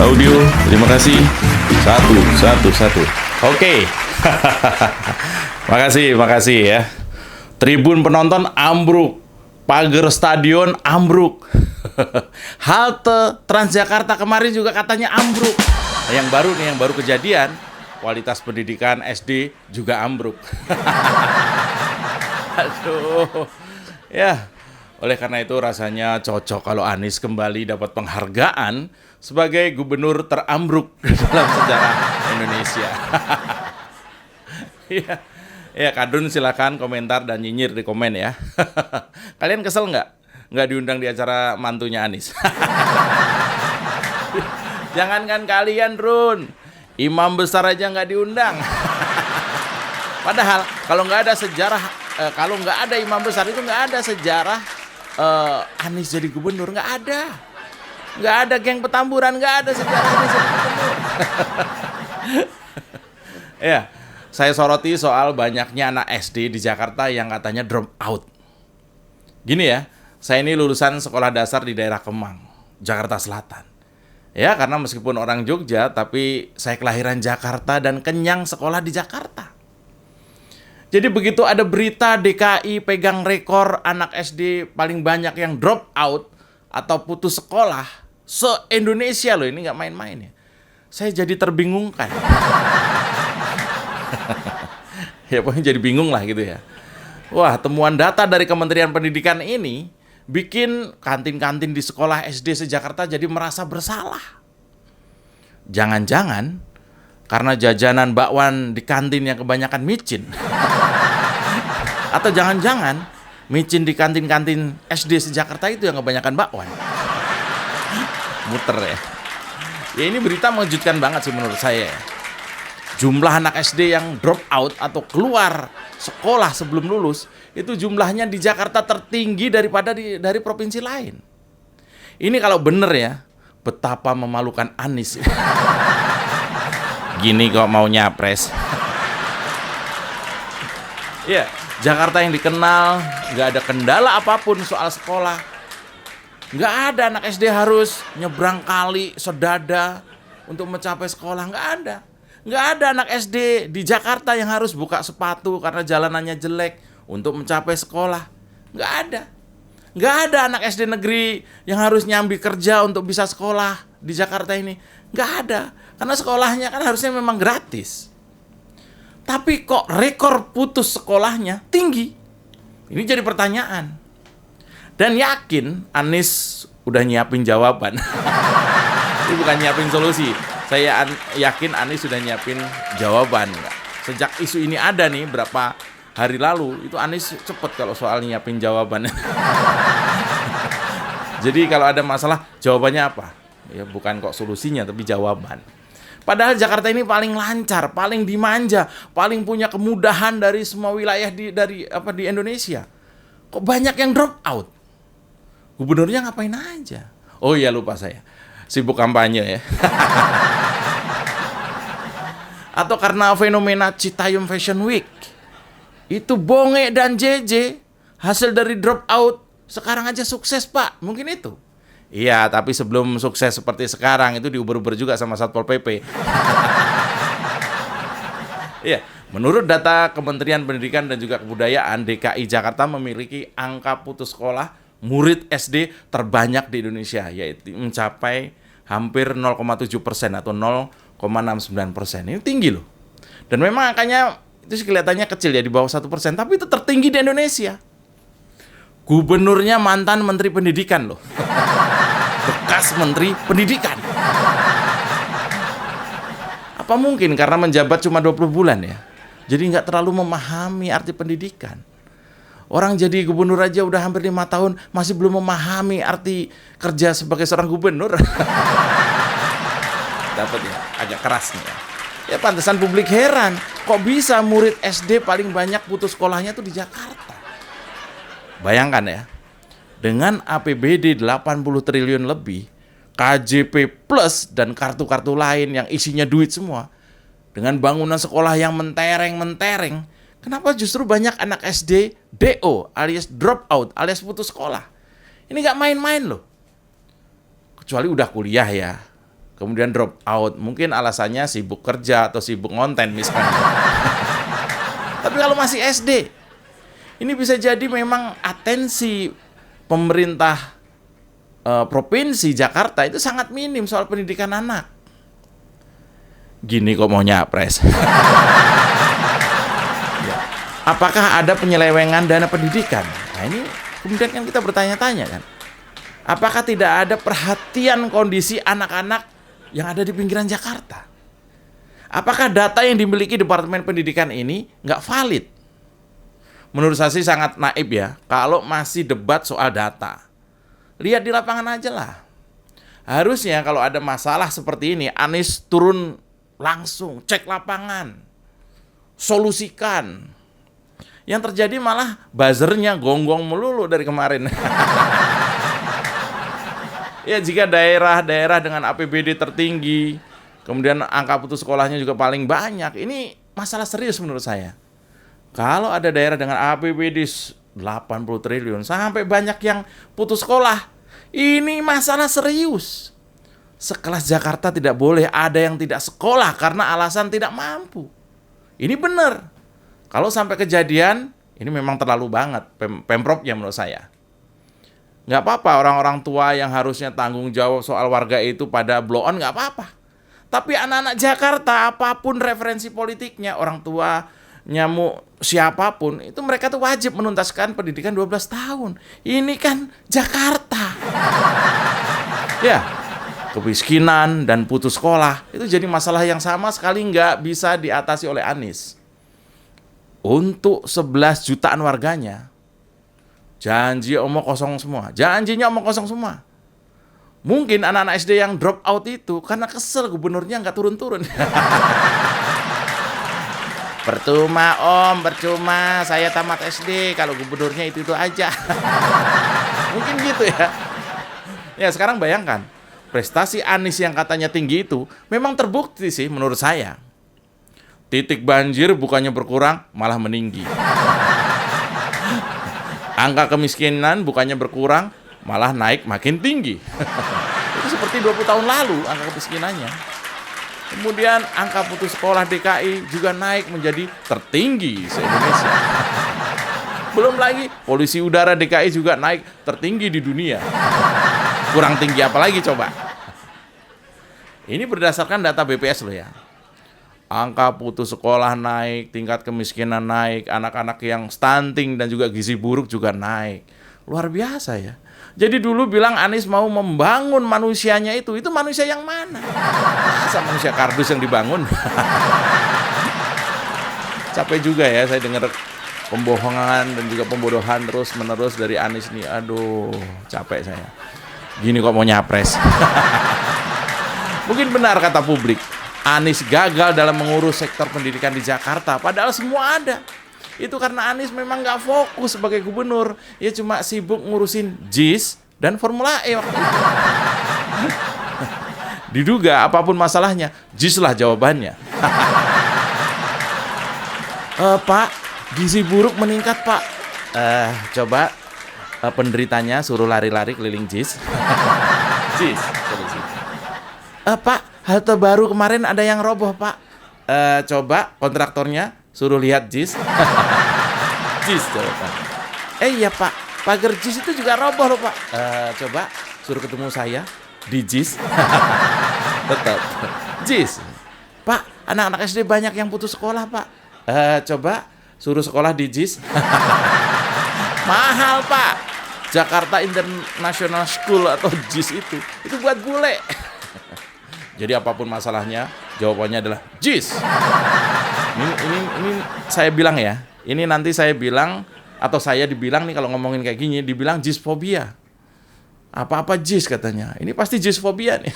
audio. Terima kasih. Satu. Oke. Makasih ya. Tribun penonton ambruk. Pagar stadion ambruk. Halte Transjakarta kemarin juga katanya ambruk. Nah, yang baru kejadian, kualitas pendidikan SD juga ambruk. Aduh. Ya, oleh karena itu rasanya cocok kalau Anies kembali dapat penghargaan sebagai gubernur terambruk dalam sejarah Indonesia. Ya, Kadrun silakan komentar dan nyinyir di komen ya. Kalian kesel nggak diundang di acara mantunya Anies? Jangankan kalian, Run, imam besar aja nggak diundang. Padahal kalau nggak ada sejarah, kalau nggak ada imam besar itu nggak ada sejarah Anies jadi gubernur, nggak ada geng Petamburan, nggak ada sejarah Anies jadi gubernur. Ya. Saya soroti soal banyaknya anak SD di Jakarta yang katanya drop out. Gini ya, saya ini lulusan sekolah dasar di daerah Kemang, Jakarta Selatan. Ya, karena meskipun orang Jogja, tapi saya kelahiran Jakarta dan kenyang sekolah di Jakarta. Jadi begitu ada berita DKI pegang rekor anak SD paling banyak yang drop out atau putus sekolah se-Indonesia loh, ini nggak main-main ya. Saya jadi terbingungkan. Ya pokoknya jadi bingung lah gitu ya. Wah, temuan data dari Kementerian Pendidikan ini bikin kantin-kantin di sekolah SD se-Jakarta jadi merasa bersalah. Jangan-jangan karena jajanan bakwan di kantin yang kebanyakan micin. Atau jangan-jangan micin di kantin-kantin SD se-Jakarta itu yang kebanyakan bakwan. Muter ya. Ya ini berita mengejutkan banget sih menurut saya ya. Jumlah anak SD yang drop out atau keluar sekolah sebelum lulus itu jumlahnya di Jakarta tertinggi daripada dari provinsi lain. Ini kalau bener ya, betapa memalukan Anies. Gini kok mau nyapres. Ya, Jakarta yang dikenal nggak ada kendala apapun soal sekolah. Nggak ada anak SD harus nyebrang kali sedada untuk mencapai sekolah, nggak ada. Nggak ada anak SD di Jakarta yang harus buka sepatu karena jalanannya jelek untuk mencapai sekolah. Nggak ada. Nggak ada anak SD negeri yang harus nyambi kerja untuk bisa sekolah di Jakarta ini. Nggak ada. Karena sekolahnya kan harusnya memang gratis. Tapi kok rekor putus sekolahnya tinggi? Ini jadi pertanyaan. Dan yakin Anies udah nyiapin jawaban. Ini bukan nyiapin solusi. Saya yakin Anies sudah nyiapin jawaban. Sejak isu ini ada nih berapa hari lalu, itu Anies cepet kalau soal nyiapin jawaban. Jadi kalau ada masalah, jawabannya apa? Ya bukan kok solusinya, tapi jawaban. Padahal Jakarta ini paling lancar, paling dimanja, paling punya kemudahan dari semua wilayah di Indonesia. Kok banyak yang drop out? Gubernurnya ngapain aja? Oh iya, lupa saya. Sibuk kampanye ya. Atau karena fenomena Citayam Fashion Week. Itu Bonge dan JJ hasil dari drop out sekarang aja sukses, Pak. Mungkin itu. Iya, tapi sebelum sukses seperti sekarang itu diuber-uber juga sama Satpol PP. Iya, menurut data Kementerian Pendidikan dan juga Kebudayaan, DKI Jakarta memiliki angka putus sekolah murid SD terbanyak di Indonesia, yaitu mencapai hampir 0,7% atau 0,69%. Ini tinggi loh. Dan memang angkanya itu kelihatannya kecil ya, di bawah 1%, tapi itu tertinggi di Indonesia. Gubernurnya mantan Menteri Pendidikan loh. Bekas Menteri Pendidikan. Apa mungkin karena menjabat cuma 20 bulan ya? Jadi nggak terlalu memahami arti pendidikan. Orang jadi gubernur aja udah hampir 5 tahun masih belum memahami arti kerja sebagai seorang gubernur. Dapat ya, agak keras nih ya. Ya pantesan publik heran, kok bisa murid SD paling banyak putus sekolahnya tuh di Jakarta. Bayangkan ya, dengan APBD 80 triliun lebih, KJP plus dan kartu-kartu lain yang isinya duit semua, dengan bangunan sekolah yang mentereng-mentereng, kenapa justru banyak anak SD DO alias drop out alias putus sekolah? Ini gak main-main loh. Kecuali udah kuliah ya. kemudian drop out. Mungkin alasannya sibuk kerja atau sibuk ngonten misalnya. Tapi kalau masih SD, ini bisa jadi memang atensi pemerintah provinsi Jakarta itu sangat minim soal pendidikan anak. Gini kok mau nyapres. Ya. Apakah ada penyelewengan dana pendidikan? Nah ini kemudian kan kita bertanya-tanya kan. Apakah tidak ada perhatian kondisi anak-anak yang ada di pinggiran Jakarta? Apakah data yang dimiliki Departemen Pendidikan ini nggak valid? Menurut saya sih sangat naif ya, kalau masih debat soal data. Lihat di lapangan aja lah. Harusnya kalau ada masalah seperti ini, Anies turun langsung, cek lapangan, solusikan. Yang terjadi malah buzzernya gonggong melulu dari kemarin. Ya jika daerah-daerah dengan APBD tertinggi, kemudian angka putus sekolahnya juga paling banyak, ini masalah serius menurut saya. Kalau ada daerah dengan APBD 80 triliun sampai banyak yang putus sekolah, ini masalah serius. Sekelas Jakarta tidak boleh ada yang tidak sekolah karena alasan tidak mampu. Ini benar. Kalau sampai kejadian, ini memang terlalu banget Pemprovnya menurut saya. Nggak apa-apa orang-orang tua yang harusnya tanggung jawab soal warga itu pada blow on, nggak apa-apa. Tapi anak-anak Jakarta, apapun referensi politiknya, orang tua, nyamuk, siapapun, itu mereka tuh wajib menuntaskan pendidikan 12 tahun. Ini kan Jakarta. Ya, kemiskinan dan putus sekolah itu jadi masalah yang sama sekali nggak bisa diatasi oleh Anies. Untuk 11 jutaan warganya, janji omong kosong semua. Janjinya omong kosong semua. Mungkin anak-anak SD yang drop out itu karena kesel gubernurnya nggak turun-turun. Percuma om, percuma saya tamat SD kalau gubernurnya itu aja. Mungkin gitu ya. Ya sekarang bayangkan, prestasi Anies yang katanya tinggi itu memang terbukti sih menurut saya. Titik banjir bukannya berkurang, malah meninggi. Angka kemiskinan bukannya berkurang, malah naik makin tinggi. Itu seperti 20 tahun lalu angka kemiskinannya. Kemudian angka putus sekolah DKI juga naik menjadi tertinggi se-Indonesia. Belum lagi polusi udara DKI juga naik tertinggi di dunia. Kurang tinggi apa lagi coba? Ini berdasarkan data BPS loh ya. Angka putus sekolah naik, tingkat kemiskinan naik, anak-anak yang stunting dan juga gizi buruk juga naik. Luar biasa ya. Jadi dulu bilang Anies mau membangun manusianya itu manusia yang mana? Masa manusia kardus yang dibangun? Capek juga ya saya dengar pembohongan dan juga pembodohan terus-menerus dari Anies nih. Aduh, capek saya. Gini kok mau nyapres. Mungkin benar kata publik, Anies gagal dalam mengurus sektor pendidikan di Jakarta, padahal semua ada. Itu karena Anies memang nggak fokus sebagai gubernur. Dia cuma sibuk ngurusin JIS dan Formula E waktu itu. Diduga apapun masalahnya, JIS lah jawabannya. Pak, gizi buruk meningkat Pak. Coba penderitanya suruh lari-lari keliling JIS. JIS. Pak, halte baru kemarin ada yang roboh Pak. Coba kontraktornya suruh lihat JIS. JIS jawaban. Iya Pak, pagar JIS itu juga roboh loh Pak. Coba suruh ketemu saya di JIS. Tetap JIS. Pak, anak-anak SD banyak yang putus sekolah Pak. Coba suruh sekolah di JIS. Mahal Pak. Jakarta International School atau JIS itu buat bule. Jadi apapun masalahnya, jawabannya adalah JIS. Ini saya bilang ya. Ini nanti saya bilang atau saya dibilang nih kalau ngomongin kayak gini, dibilang JIS fobia. Apa-apa JIS katanya. Ini pasti JIS fobia nih.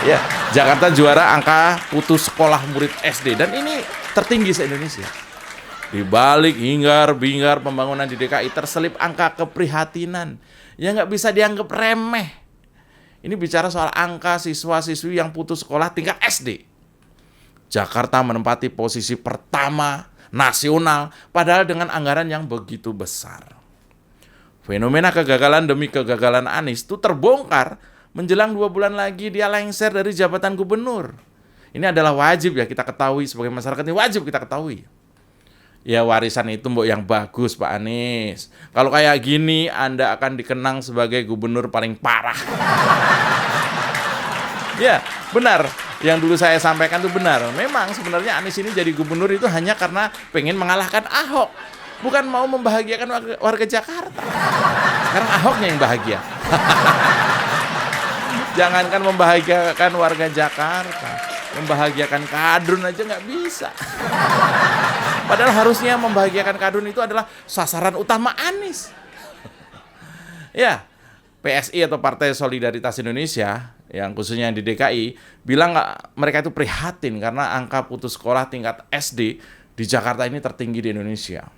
Ya, Jakarta juara angka putus sekolah murid SD dan ini tertinggi se-Indonesia. Di balik hingar-bingar pembangunan di DKI terselip angka keprihatinan yang nggak bisa dianggap remeh. Ini bicara soal angka siswa-siswi yang putus sekolah tingkat SD. Jakarta menempati posisi pertama nasional, padahal dengan anggaran yang begitu besar. Fenomena kegagalan demi kegagalan Anies itu terbongkar menjelang 2 bulan lagi dia lengser dari jabatan gubernur. Ini adalah wajib ya kita ketahui, sebagai masyarakat ini wajib kita ketahui. Ya warisan itu mbok yang bagus Pak Anies. Kalau kayak gini Anda akan dikenang sebagai gubernur paling parah. Ya benar, yang dulu saya sampaikan itu benar. Memang sebenarnya Anies ini jadi gubernur itu hanya karena pengen mengalahkan Ahok, bukan mau membahagiakan warga Jakarta. Sekarang Ahoknya yang bahagia. Jangankan membahagiakan warga Jakarta, membahagiakan kadrun aja nggak bisa. Padahal harusnya membahagiakan kadrun itu adalah sasaran utama Anies. Ya, PSI atau Partai Solidaritas Indonesia, yang khususnya yang di DKI, bilang mereka itu prihatin karena angka putus sekolah tingkat SD di Jakarta ini tertinggi di Indonesia.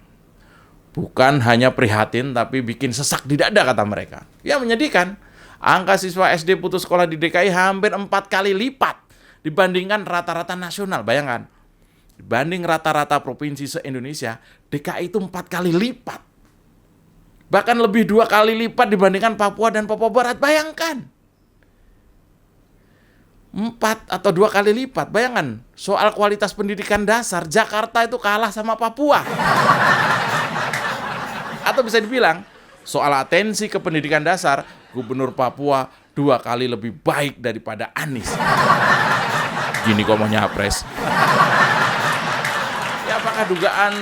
Bukan hanya prihatin, tapi bikin sesak di dada kata mereka. Ya menyedihkan, angka siswa SD putus sekolah di DKI hampir 4 kali lipat dibandingkan rata-rata nasional. Bayangkan, dibanding rata-rata provinsi se-Indonesia, DKI itu 4 kali lipat. Bahkan lebih 2 kali lipat dibandingkan Papua dan Papua Barat. Bayangkan, 4 atau 2 kali lipat. Bayangkan, soal kualitas pendidikan dasar, Jakarta itu kalah sama Papua. Atau bisa dibilang, soal atensi ke pendidikan dasar, Gubernur Papua 2 kali lebih baik daripada Anies. Gini kok mau nyapres. Ya apakah dugaan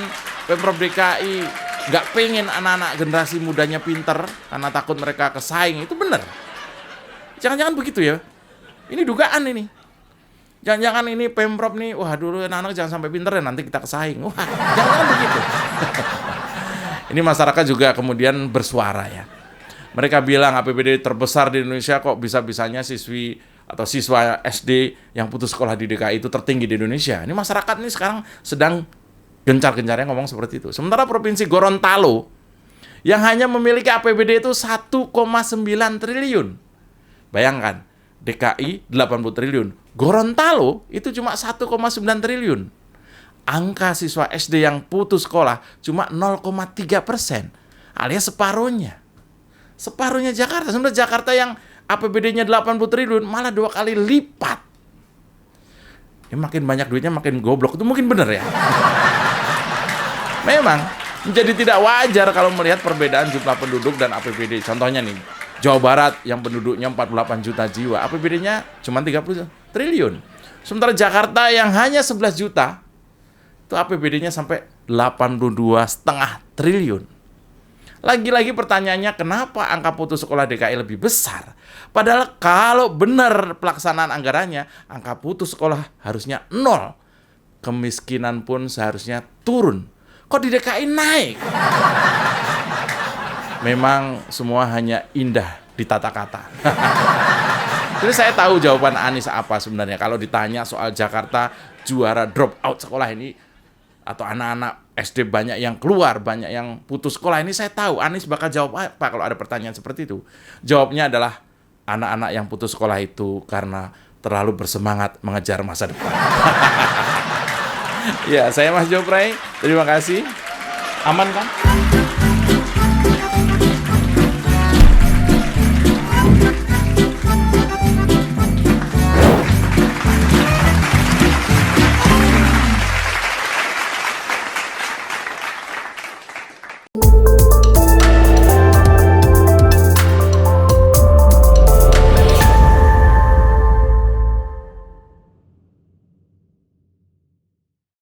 Pemprov DKI nggak pengen anak-anak generasi mudanya pinter karena takut mereka kesaing? Itu benar. Jangan-jangan begitu ya. Ini dugaan ini. Jangan-jangan ini Pemprov nih, wah dulu anak-anak jangan sampai pinter ya nanti kita kesaing. Wah, jangan begitu. Ini masyarakat juga kemudian bersuara ya. Mereka bilang APBD terbesar di Indonesia, kok bisa-bisanya siswi atau siswa SD yang putus sekolah di DKI itu tertinggi di Indonesia. Ini masyarakat ini sekarang sedang gencar-gencarnya ngomong seperti itu. Sementara Provinsi Gorontalo yang hanya memiliki APBD itu 1,9 triliun. Bayangkan, DKI 80 triliun. Gorontalo itu cuma 1,9 triliun. Angka siswa SD yang putus sekolah cuma 0,3%, alias separuhnya. Separuhnya Jakarta. Sebenarnya Jakarta yang APBD-nya 80 triliun malah 2 kali lipat. Ya, makin banyak duitnya makin goblok. Itu mungkin benar ya. Memang menjadi tidak wajar kalau melihat perbedaan jumlah penduduk dan APBD. Contohnya nih, Jawa Barat yang penduduknya 48 juta jiwa, APBD-nya cuma 30 triliun. Sementara Jakarta yang hanya 11 juta, itu APBD-nya sampai 82,5 triliun. Lagi-lagi pertanyaannya, kenapa angka putus sekolah DKI lebih besar? Padahal kalau benar pelaksanaan anggarannya, angka putus sekolah harusnya 0. Kemiskinan pun seharusnya turun. Kok di DKI naik? Memang semua hanya indah di tata kata. Jadi saya tahu jawaban Anies apa sebenarnya. Kalau ditanya soal Jakarta juara drop out sekolah ini, atau anak-anak SD banyak yang keluar, banyak yang putus sekolah, ini saya tahu Anies bakal jawab apa kalau ada pertanyaan seperti itu. Jawabnya adalah anak-anak yang putus sekolah itu karena terlalu bersemangat mengejar masa depan. Ya, saya Mas Jopray, terima kasih. Aman kan?